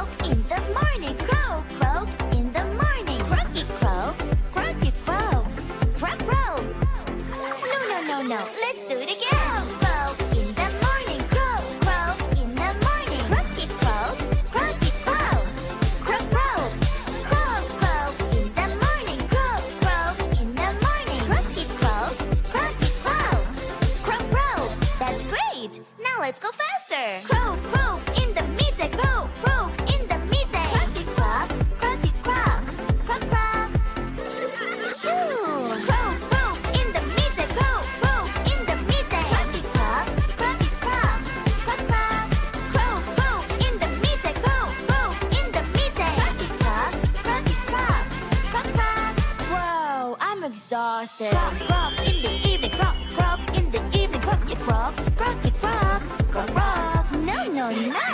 croak in the morning. Croak, croak in the morning. Croaky croak, croaky croak. Croak, croak. No, no, no, no. Let's do it again. Croak in the morning. Croak, croak in the morning. Croaky croak, croaky croak. Croak, croak. Croak, croak in the morning. Croak, croak in the morning. Croaky croak, croaky croak. Croak, croak. That's great. Now let's go faster. Croak, croak in the midday. Croak, croak in the midday. Croaky croak, croaky croak. Croak, croak. Shoo. Croak, croak in the midday. Croak, croak in the midday. Croaky croak, croaky croak. Croak, croak. Croak, croak in the midday. Croak, croak in the midday. Croaky croak, croaky croak. Croak, croak. Whoa, I'm exhausted. Croak, croak in the evening. Croak, croak in the evening. Croaky croak, croaky croak. Croak, croak. No, no, no.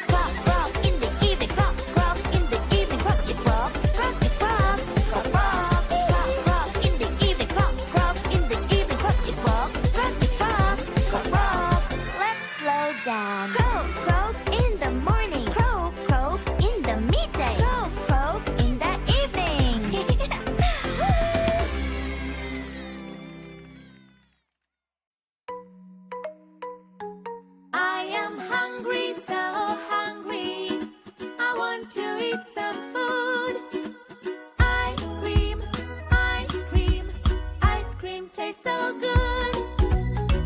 Croak, croak in the evening. Croak, croak in the evening. Croaky croak, croaky croak. Croak, croak. Croak, croak in the evening. Croak, croak in the evening. Croaky croak, croaky croak. Croak, croak. Let's slow down. Croak, croak in the morning. Croak, croak in the midday. Croak, croak in the evening. I am hungry, so hungry. I want to eat some food. Ice cream, ice cream, ice cream tastes so good.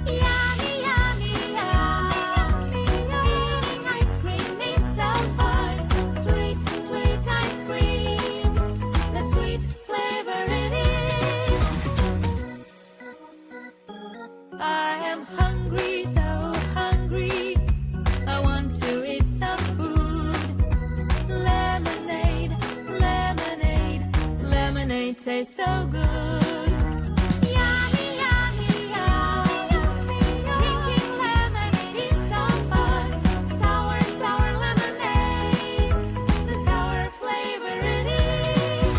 Yummy, yummy, yummy. Eating ice cream is so fun. Sweet, sweet ice cream. The sweet flavor it is. I am hungry, so hungry. I want to eat some food. Lemonade, lemonade, lemonade tastes so good. Yummy, yummy, yummy. Drinking lemonade is so fun. Sour, sour lemonade. The sour flavor it is.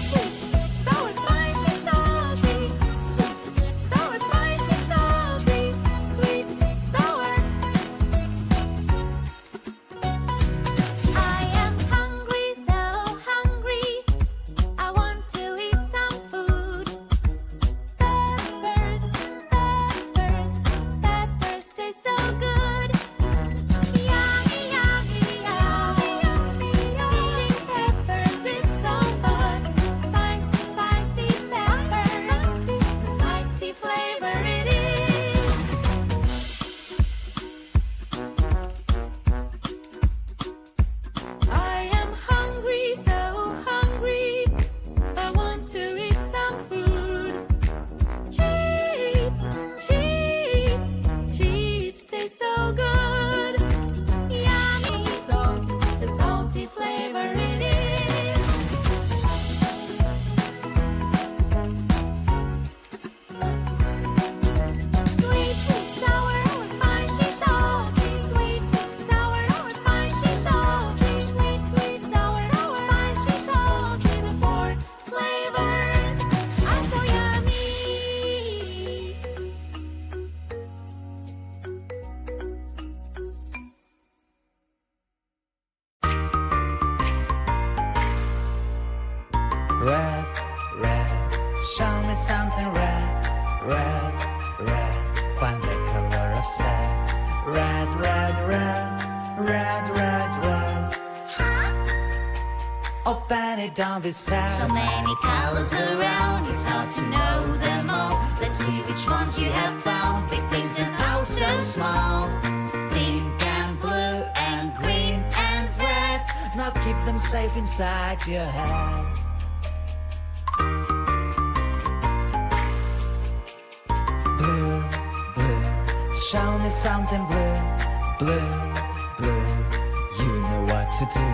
Sweet, sour, spicy, salty. Sweet, sour, spicy, salty. Sweet, sour. I am hungry, so hungry. I want to eat some food. Peppers, peppers, peppers taste so good. Yummy, yummy, yummy. Eating peppers is so fun. Spicy, spicy peppers. The spicy flavor it is. I am hungry, so hungry. I want to eat some food. Chips, chips, chips taste so good. Yummy, salt, the salty flavor it is. Sweet, sweet, sour, or spicy, salty. Sweet, sweet, sour, or spicy, salty. Sweet, sweet, sour, or spicy, salty. The four flavors are so yummy. Red, red, show me something red, red, red. Find the color of sad. Red, red, red, red, red, red. Oh, Benny, don't be sad. So many colors around, it's hard to know them all. Let's see which ones you have found. Big things and oh so small. Pink and blue and green and red. Now keep them safe inside your head. Blue, blue, show me something blue, blue, blue. You know what to do.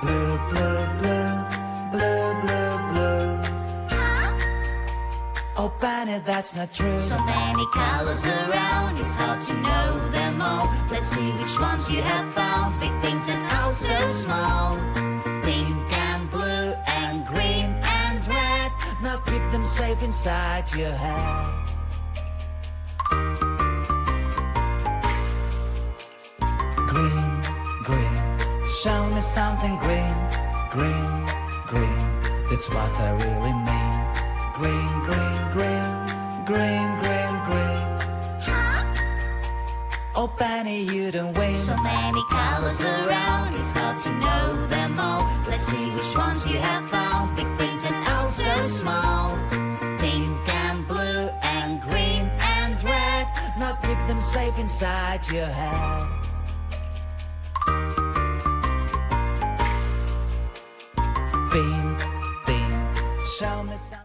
Blue, blue, blue, blue, blue, blue. Oh, Benny, that's not true. So many colors around, it's hard to know them all. Let's see which ones you have found. Big things and oh so small. Pink and blue and green and red. Now keep them safe inside your head. Green, green, Show me something green, green, green. That's what I really mean. Green, green, green, green, green, green. Oh, Penny, you don't win. So many colors around, it's hard to know them all. Let's see which ones you have found. Big things and also small. Pink and blue and green and red. Now keep them safe inside your head. Pink, pink, show me some.